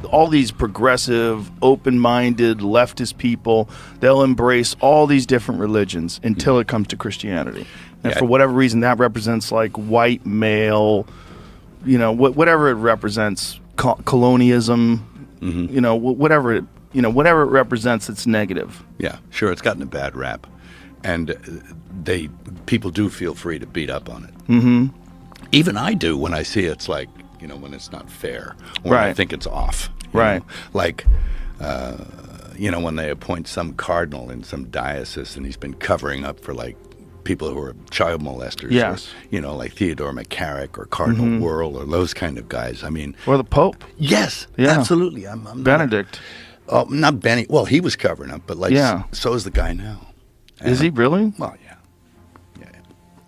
all these progressive, open-minded, leftist people, they'll embrace all these different religions until it comes to Christianity. And for whatever reason, that represents like white male, whatever it represents, colonialism, whatever it represents, it's negative. Yeah, sure, it's gotten a bad rap. And people do feel free to beat up on it. Mm-hmm. Even I do when I see it's like, when it's not fair, when I think it's off. Right. Like, when they appoint some cardinal in some diocese and he's been covering up for like people who are child molesters. Yes. Or, like Theodore McCarrick or Cardinal Wuerl or those kind of guys. I mean. Or the Pope. Yes, absolutely. I'm Benedict. Not Benny. Well, he was covering up, but so is the guy now. Is he really? Well, yeah.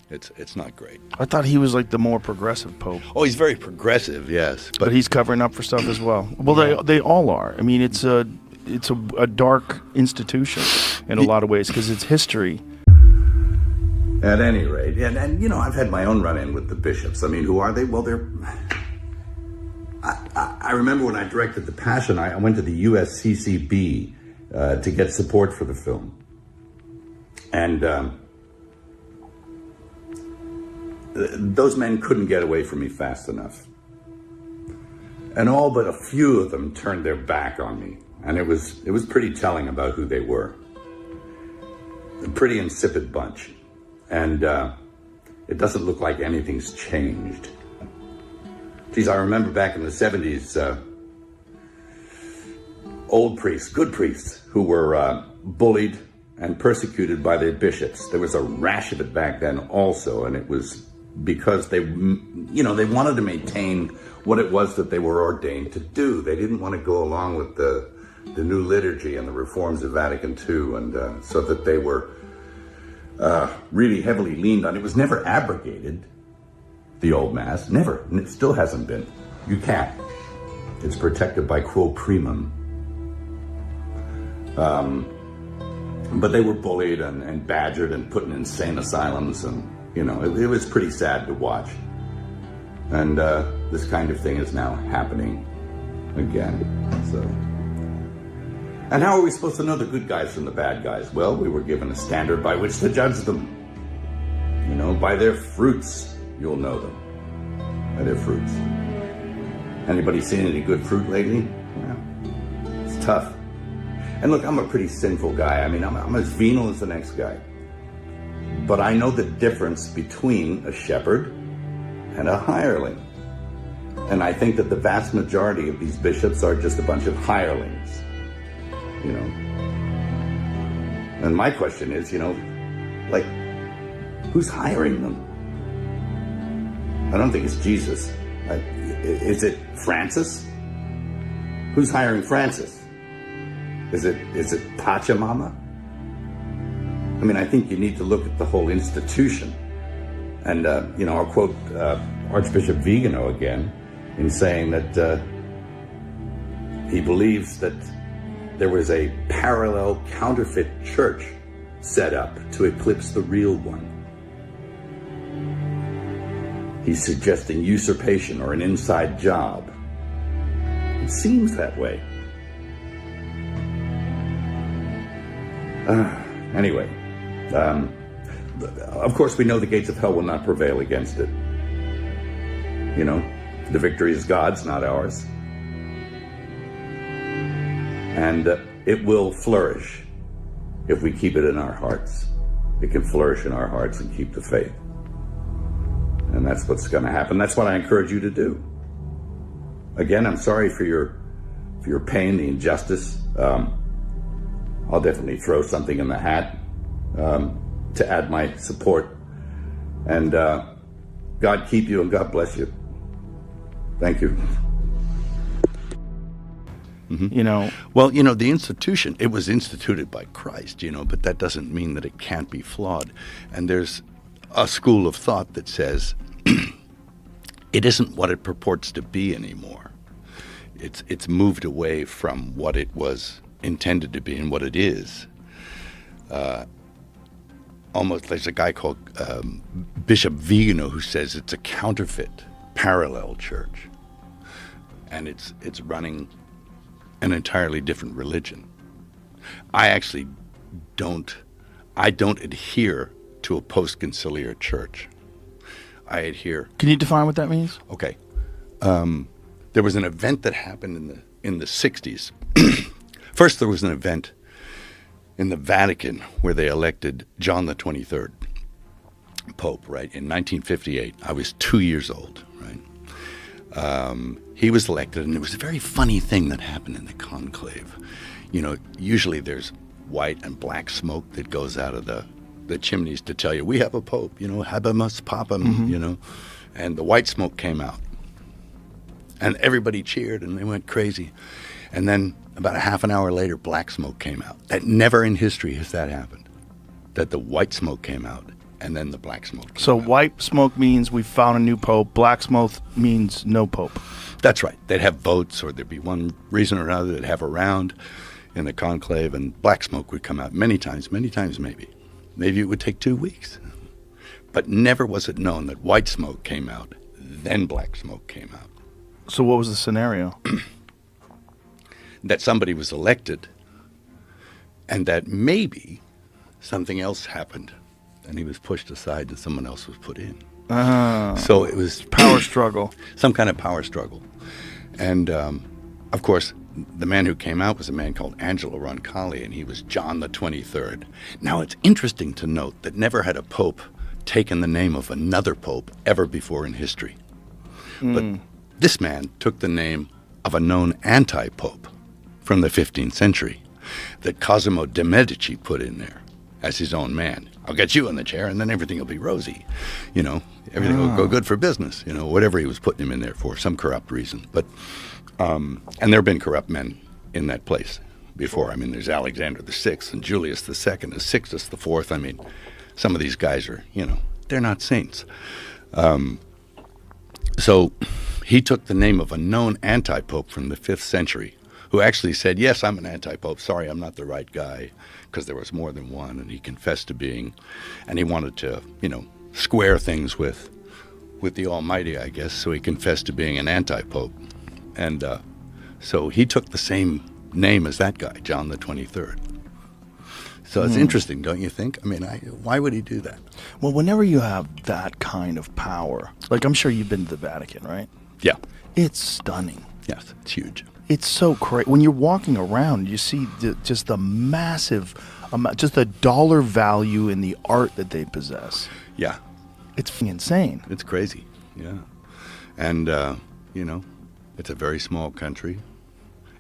It's not great. I thought he was like the more progressive Pope. Oh, he's very progressive, yes. But he's covering up for stuff as well. Well, they all are. I mean, it's a dark institution in a lot of ways because it's history. At any rate, and I've had my own run-in with the bishops. I mean, who are they? Well, they're... I remember when I directed The Passion, I went to the USCCB to get support for the film. And those men couldn't get away from me fast enough. And all but a few of them turned their back on me. And it was pretty telling about who they were. A pretty insipid bunch. And it doesn't look like anything's changed. Geez, I remember back in the 70s, old priests, good priests, who were bullied and persecuted by their bishops. There was a rash of it back then also, and it was because they wanted to maintain what it was that they were ordained to do. They didn't want to go along with the new liturgy and the reforms of Vatican II, and so that they were really heavily leaned on. It was never abrogated, the old Mass, never. And it still hasn't been. You can't. It's protected by quo primum. But they were bullied and badgered and put in insane asylums, and it was pretty sad to watch. And this kind of thing is now happening again. So, and how are we supposed to know the good guys from the bad guys? Well, we were given a standard by which to judge them. By their fruits, you'll know them. By their fruits. Anybody seen any good fruit lately? Yeah. It's tough. And look, I'm a pretty sinful guy. I mean, I'm as venal as the next guy. But I know the difference between a shepherd and a hireling. And I think that the vast majority of these bishops are just a bunch of hirelings. And my question is, who's hiring them? I don't think it's Jesus. Is it Francis? Who's hiring Francis? Is it Pachamama? I mean, I think you need to look at the whole institution. And, I'll quote Archbishop Vigano again in saying that he believes that there was a parallel counterfeit church set up to eclipse the real one. He's suggesting usurpation or an inside job. It seems that way. Anyway, of course we know the gates of hell will not prevail against it. The victory is God's, not ours. And it will flourish if we keep it in our hearts. It can flourish in our hearts and keep the faith. And that's what's going to happen. That's what I encourage you to do. Again, I'm sorry for your pain, the injustice. I'll definitely throw something in the hat to add my support. And God keep you and God bless you. Thank you. Mm-hmm. Well, the institution, it was instituted by Christ, but that doesn't mean that it can't be flawed. And there's a school of thought that says it isn't what it purports to be anymore. It's moved away from what it was intended to be and what it is. Almost, there's a guy called Bishop Vigano who says it's a counterfeit parallel church. And it's running an entirely different religion. I actually don't adhere to a post-conciliar church. I adhere. Can you define what that means? Okay. There was an event that happened in the 60s. First, there was an event in the Vatican where they elected John the 23rd Pope, right, in 1958. I was 2 years old, right? He was elected, and it was a very funny thing that happened in the conclave. You know, usually there's white and black smoke that goes out of the chimneys to tell you, we have a pope, you know, habemus papam, you know. And the white smoke came out. And everybody cheered, and they went crazy. And then about a half an hour later, black smoke came out. That never in history has that happened, that the white smoke came out, and then the black smoke came So out. white smoke means we found a new pope. Black smoke means no pope. That's right. They'd have votes, or there'd be one reason or another. They'd have a round in the conclave, and black smoke would come out many times maybe. Maybe it would take 2 weeks. But never was it known that white smoke came out, then black smoke came out. So what was the scenario? That somebody was elected, and that maybe something else happened, and he was pushed aside and someone else was put in. So it was Power struggle. some kind of power struggle. And, of course, the man who came out was a man called Angelo Roncalli, and he was John the 23rd. Now, it's interesting to note that never had a pope taken the name of another pope ever before in history. But this man took the name of a known anti-pope from the 15th century that Cosimo de' Medici put in there as his own man. I'll get you in the chair, and then everything will be rosy. You know, everything will go good for business, you know, whatever he was putting him in there for, some corrupt reason. But and there have been corrupt men in that place before. I mean, there's Alexander VI and Julius II and Sixtus IV. I mean, some of these guys are, you know, they're not saints. So he took the name of a known anti-pope from the 5th century who actually said, yes, I'm an anti-pope. Sorry, I'm not the right guy, because there was more than one, and he confessed to being, and he wanted to, you know, square things with the Almighty, I guess, so he confessed to being an anti-pope. And so he took the same name as that guy, John the 23rd. So it's interesting, don't you think? I mean, why would he do that? Well, whenever you have that kind of power, like I'm sure you've been to the Vatican, right? Yeah. It's stunning. Yes, it's huge. It's so crazy. When you're walking around, you see just the massive, just the dollar value in the art that they possess. Yeah. It's insane. It's crazy. Yeah. And, you know, it's a very small country.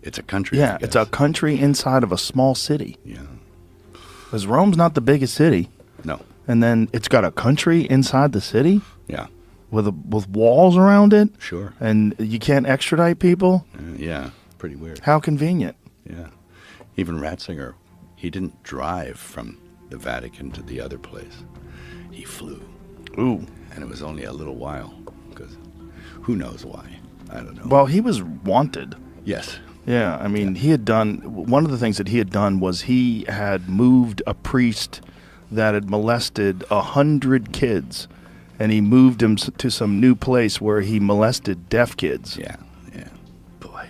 It's a country. Yeah, it's a country inside of a small city. Yeah. Because Rome's not the biggest city. No. And then it's got a country inside the city Yeah. with walls around it. Sure. And you can't extradite people. Yeah. Pretty weird. How convenient. Yeah. Even Ratzinger, he didn't drive from the Vatican to the other place. He flew. Ooh. And it was only a little while, because who knows why. I don't know. Well, he was wanted. Yes. Yeah, I mean, he had done, one of the things that he had done was he had moved a priest that had molested 100 kids, and he moved him to some new place where he molested deaf kids. Yeah. Yeah. Boy.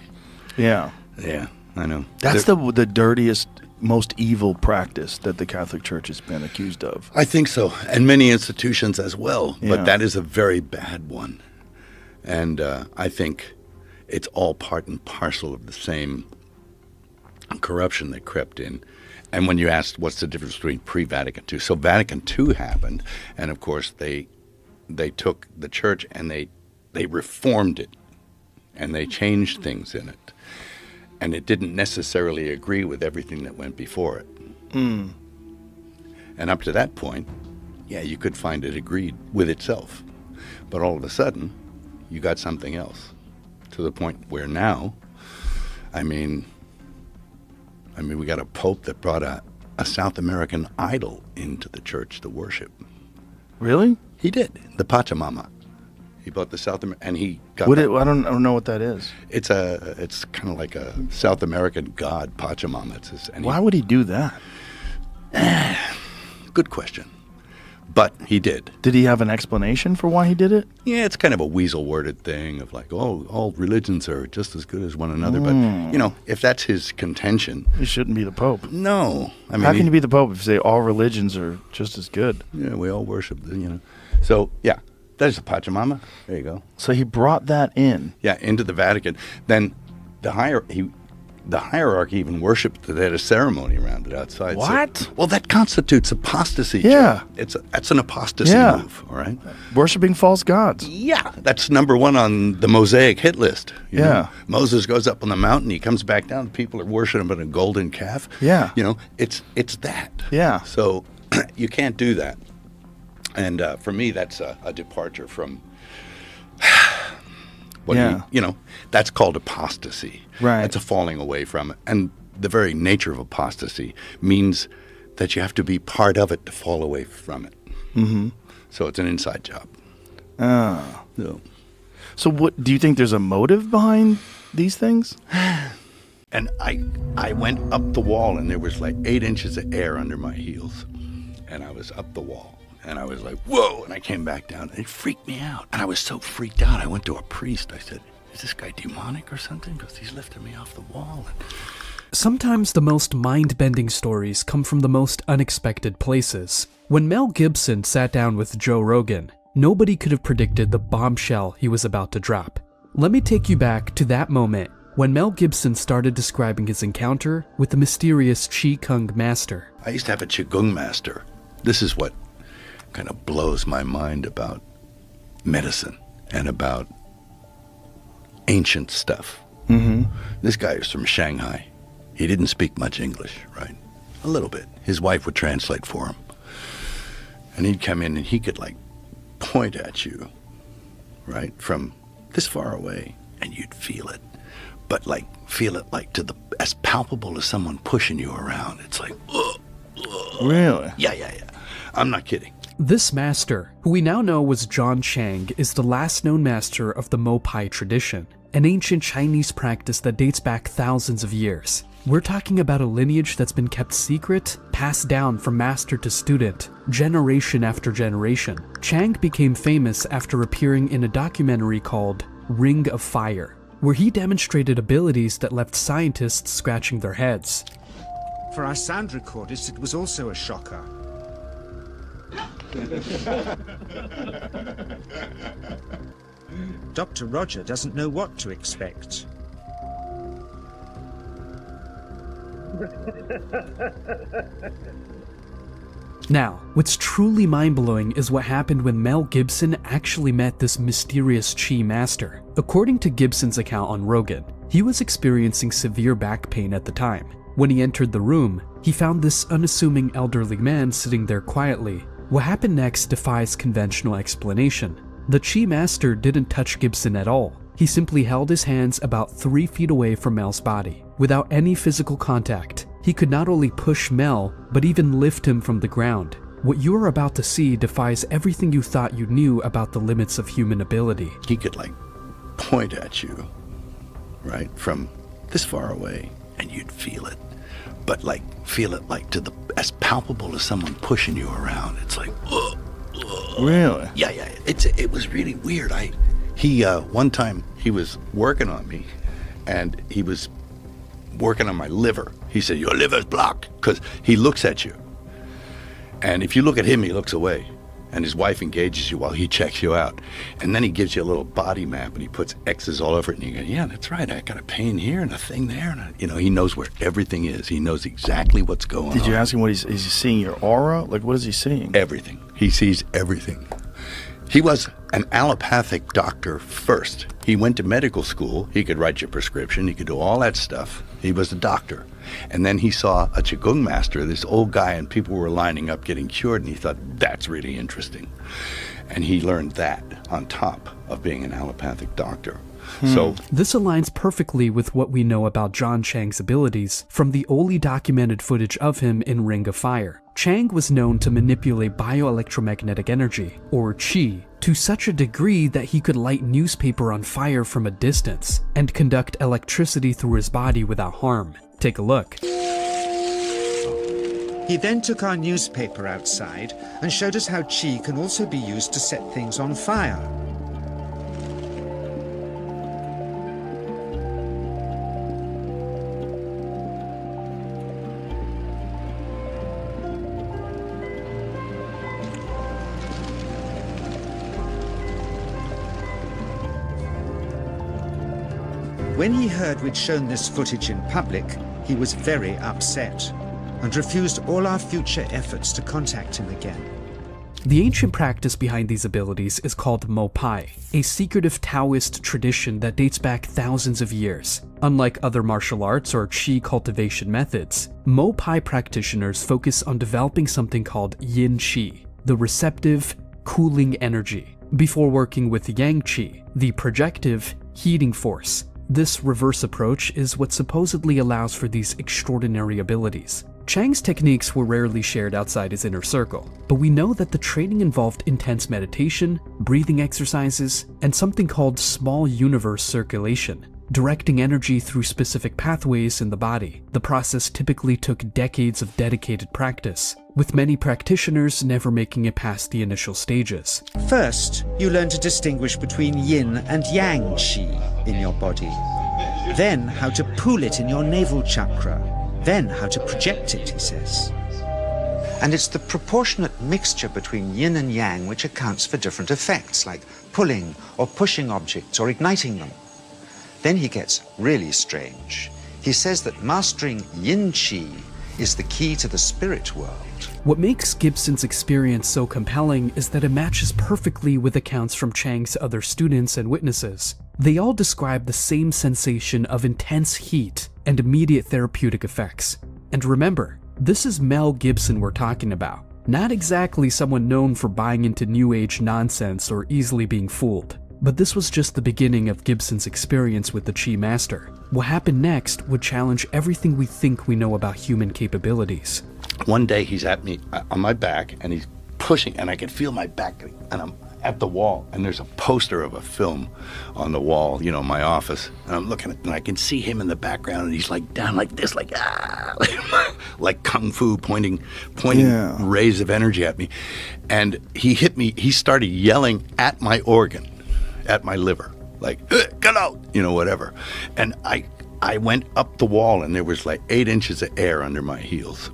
Yeah. Yeah. I know. That's the dirtiest, most evil practice that the Catholic Church has been accused of. I think so, and many institutions as well. Yeah. But that is a very bad one, and I think it's all part and parcel of the same corruption that crept in. And when you asked what's the difference between pre-Vatican II, so Vatican II happened, and of course they took the church and they reformed it, and they changed things in it, and it didn't necessarily agree with everything that went before it. And up to that point, yeah, you could find it agreed with itself, but all of a sudden, you got something else. To the point where now, I mean, we got a pope that brought a South American idol into the church to worship. Really? He did. The Pachamama. He brought the South American, and he got. I don't know what that is. It's kind of like a South American god, Pachamama. Why would he do that? Good question. But he did. Did he have an explanation for why he did it? Yeah, it's kind of a weasel-worded thing of like, oh, all religions are just as good as one another. But, you know, if that's his contention... He shouldn't be the Pope. No. I mean, how can you be the Pope if you say all religions are just as good? Yeah, we all worship, you know. So, yeah, there's the Pachamama. There you go. So he brought that in. Yeah, into the Vatican. Then the hierarchy even worshipped. They had a ceremony around it outside. What? So, well, that constitutes apostasy. Yeah. That's an apostasy move, all right? Worshipping false gods. Yeah. That's number one on the Mosaic hit list. You know? Moses goes up on the mountain. He comes back down. People are worshiping a golden calf. Yeah. You know, it's that. Yeah. So you can't do that. And for me, that's a departure from... you know, that's called apostasy. Right. That's a falling away from it. And the very nature of apostasy means that you have to be part of it to fall away from it. Mm-hmm. So it's an inside job. Oh. So what do you think there's a motive behind these things? And I went up the wall, and there was like 8 inches of air under my heels. And I was up the wall. And I was like, whoa, and I came back down, and it freaked me out. And I was so freaked out, I went to a priest. I said, is this guy demonic or something? Because he's lifting me off the wall. Sometimes the most mind-bending stories come from the most unexpected places. When Mel Gibson sat down with Joe Rogan, nobody could have predicted the bombshell he was about to drop. Let me take you back to that moment when Mel Gibson started describing his encounter with the mysterious Qigong master. I used to have a Qigong master. This is what kind of blows my mind about medicine and about ancient stuff. Mm-hmm. This guy is from Shanghai. He didn't speak much English, right? A little bit. His wife would translate for him. And he'd come in and he could like point at you, right, from this far away, and you'd feel it. But like feel it like to the as palpable as someone pushing you around. It's like, ugh, ugh. Really? Yeah. I'm not kidding. This master, who we now know was John Chang, is the last known master of the Mopai tradition, an ancient Chinese practice that dates back thousands of years. We're talking about a lineage that's been kept secret, passed down from master to student, generation after generation. Chang became famous after appearing in a documentary called Ring of Fire, where he demonstrated abilities that left scientists scratching their heads. For our sound recordist, it was also a shocker. Dr. Roger doesn't know what to expect. Now, what's truly mind-blowing is what happened when Mel Gibson actually met this mysterious Qi master. According to Gibson's account on Rogan, he was experiencing severe back pain at the time. When he entered the room, he found this unassuming elderly man sitting there quietly. What happened next defies conventional explanation. The Qi master didn't touch Gibson at all. He simply held his hands about 3 feet away from Mel's body. Without any physical contact, he could not only push Mel, but even lift him from the ground. What you are about to see defies everything you thought you knew about the limits of human ability. He could like point at you, right, from this far away, and you'd feel it. But like feel it like to the as palpable as someone pushing you around. It's like, ugh, ugh. Really? Yeah. It was really weird. He one time he was working on me, and he was working on my liver. He said, "Your liver's blocked," because he looks at you, and if you look at him, he looks away. And his wife engages you while he checks you out. And then he gives you a little body map, and he puts X's all over it. And you go, yeah, that's right. I got a pain here and a thing there. And he knows where everything is. He knows exactly what's going on. Did you ask him is he seeing your aura? Like, what is he seeing? Everything. He sees everything. He was an allopathic doctor first. He went to medical school. He could write your prescription. He could do all that stuff. He was a doctor. And then he saw a Qigong master, this old guy, and people were lining up getting cured, and he thought, that's really interesting. And he learned that on top of being an allopathic doctor. So this aligns perfectly with what we know about John Chang's abilities from the only documented footage of him in Ring of Fire. Chang was known to manipulate bioelectromagnetic energy, or Qi, to such a degree that he could light newspaper on fire from a distance and conduct electricity through his body without harm. Take a look. He then took our newspaper outside and showed us how qi can also be used to set things on fire. When he heard we'd shown this footage in public, he was very upset and refused all our future efforts to contact him again. The ancient practice behind these abilities is called Mopai, a secretive Taoist tradition that dates back thousands of years. Unlike other martial arts or qi cultivation methods, Mopai practitioners focus on developing something called yin qi, the receptive, cooling energy, before working with yang qi, the projective, heating force. This reverse approach is what supposedly allows for these extraordinary abilities. Chang's techniques were rarely shared outside his inner circle, but we know that the training involved intense meditation, breathing exercises, and something called small universe circulation, directing energy through specific pathways in the body. The process typically took decades of dedicated practice, with many practitioners never making it past the initial stages. First, you learn to distinguish between yin and yang qi in your body. Then how to pool it in your navel chakra. Then how to project it, he says. And it's the proportionate mixture between yin and yang which accounts for different effects, like pulling or pushing objects or igniting them. Then he gets really strange. He says that mastering yin qi is the key to the spirit world. What makes Gibson's experience so compelling is that it matches perfectly with accounts from Chang's other students and witnesses. They all describe the same sensation of intense heat and immediate therapeutic effects. And remember, this is Mel Gibson we're talking about, not exactly someone known for buying into New Age nonsense or easily being fooled. But this was just the beginning of Gibson's experience with the Qi Master. What happened next would challenge everything we think we know about human capabilities. One day he's at me on my back and he's pushing and I can feel my back and I'm at the wall and there's a poster of a film on the wall, you know, my office, and I'm looking at it and I can see him in the background and he's like down like this, like like kung fu, pointing rays of energy at me. And he hit me, he started yelling at my organ, at my liver, like, get out, you know, whatever. And I went up the wall and there was like 8 inches of air under my heels.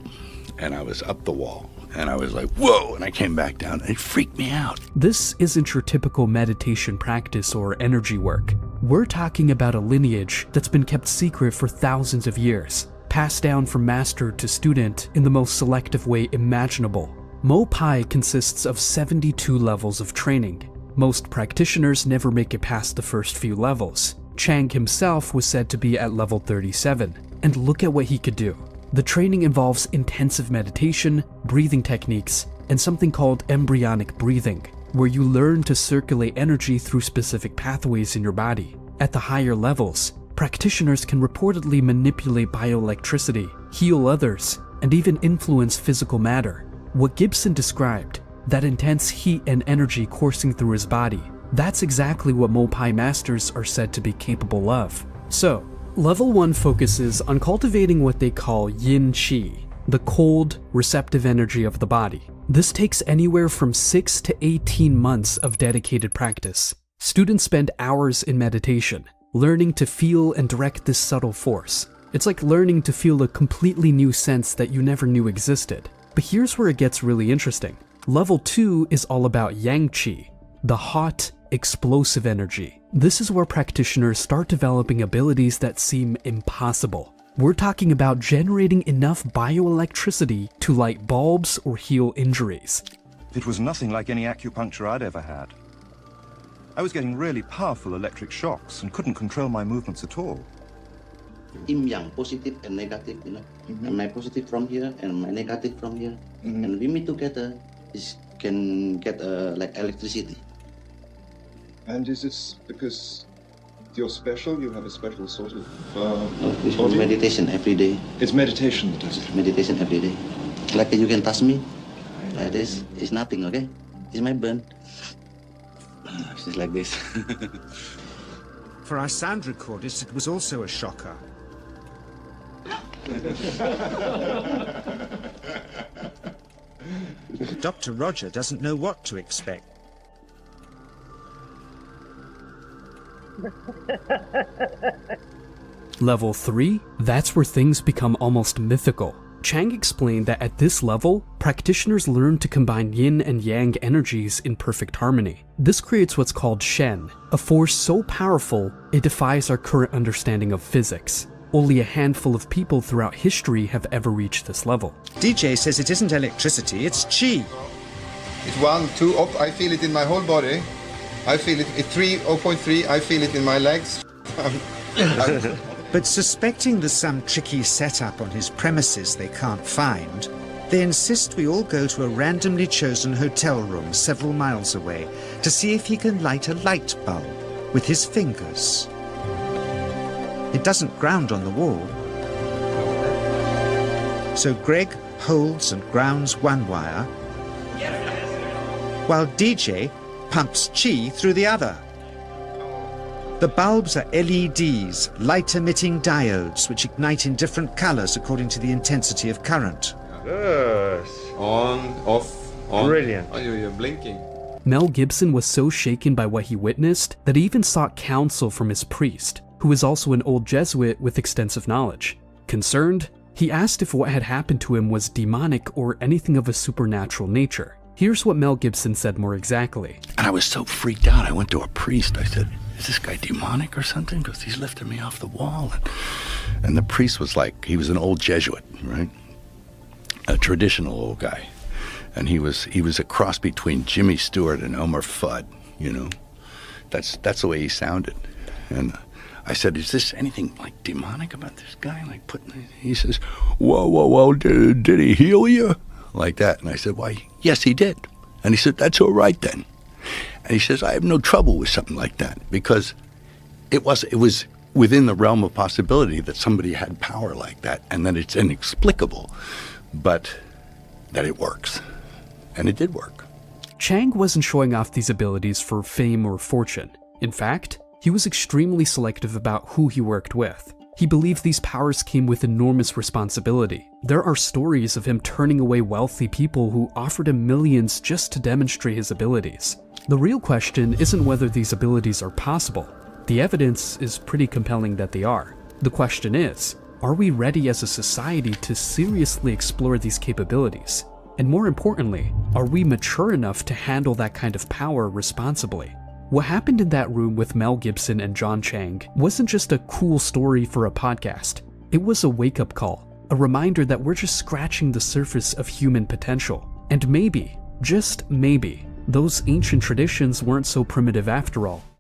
And I was up the wall and I was like, whoa, and I came back down and it freaked me out. This isn't your typical meditation practice or energy work. We're talking about a lineage that's been kept secret for thousands of years, passed down from master to student in the most selective way imaginable. Mopai consists of 72 levels of training. Most practitioners never make it past the first few levels. Chang himself was said to be at level 37, and look at what he could do. The training involves intensive meditation, breathing techniques, and something called embryonic breathing, where you learn to circulate energy through specific pathways in your body. At the higher levels, practitioners can reportedly manipulate bioelectricity, heal others, and even influence physical matter. What Gibson described, that intense heat and energy coursing through his body, that's exactly what Mopai masters are said to be capable of. So, Level 1 focuses on cultivating what they call yin qi, the cold, receptive energy of the body. This takes anywhere from 6 to 18 months of dedicated practice. Students spend hours in meditation, learning to feel and direct this subtle force. It's like learning to feel a completely new sense that you never knew existed. But here's where it gets really interesting. Level 2 is all about yang qi, the hot, explosive energy. This is where practitioners start developing abilities that seem impossible. We're talking about generating enough bioelectricity to light bulbs or heal injuries. It was nothing like any acupuncture I'd ever had. I was getting really powerful electric shocks and couldn't control my movements at all. Yin yang, positive and negative, you know. And my positive from here and my negative from here. And we meet together, is can get like electricity. And is this because you're special? You have a special sort of It's meditation every day. It's meditation that does it. Meditation every day. Like you can touch me, like this. It's nothing, okay? It's my burn. It's like this. For our sound recordist, it was also a shocker. Dr. Roger doesn't know what to expect. Level 3? That's where things become almost mythical. Chang explained that at this level, practitioners learn to combine yin and yang energies in perfect harmony. This creates what's called Shen, a force so powerful it defies our current understanding of physics. Only a handful of people throughout history have ever reached this level. DJ says it isn't electricity, it's chi. It's 1, 2, up. I feel it in my whole body. I feel it at 3, 0.3. I feel it in my legs. But suspecting there's some tricky setup on his premises they can't find, they insist we all go to a randomly chosen hotel room several miles away to see if he can light a light bulb with his fingers. It doesn't ground on the wall. So Greg holds and grounds one wire, while DJ pumps chi through the other. The bulbs are LEDs, light-emitting diodes, which ignite in different colors according to the intensity of current. Yes. On, off, on. Brilliant. Oh, you're blinking. Mel Gibson was so shaken by what he witnessed that he even sought counsel from his priest, who is also an old Jesuit with extensive knowledge. Concerned, he asked if what had happened to him was demonic or anything of a supernatural nature. Here's what Mel Gibson said more exactly. And I was so freaked out, I went to a priest. I said, is this guy demonic or something? Because he's lifting me off the wall. And the priest was like, he was an old Jesuit, right? A traditional old guy. And he was a cross between Jimmy Stewart and Elmer Fudd, you know. That's the way he sounded. And I said, is this anything like demonic about this guy? Like he says, whoa, did he heal you? Like that. And I said, why, yes, he did. And he said, that's all right then. And he says, I have no trouble with something like that, because it was within the realm of possibility that somebody had power like that, and that it's inexplicable, but that it works. And it did work. Chang wasn't showing off these abilities for fame or fortune. In fact, he was extremely selective about who he worked with. He believed these powers came with enormous responsibility. There are stories of him turning away wealthy people who offered him millions just to demonstrate his abilities. The real question isn't whether these abilities are possible. The evidence is pretty compelling that they are. The question is, are we ready as a society to seriously explore these capabilities? And more importantly, are we mature enough to handle that kind of power responsibly? What happened in that room with Mel Gibson and John Chang wasn't just a cool story for a podcast. It was a wake-up call, a reminder that we're just scratching the surface of human potential. And maybe, just maybe, those ancient traditions weren't so primitive after all.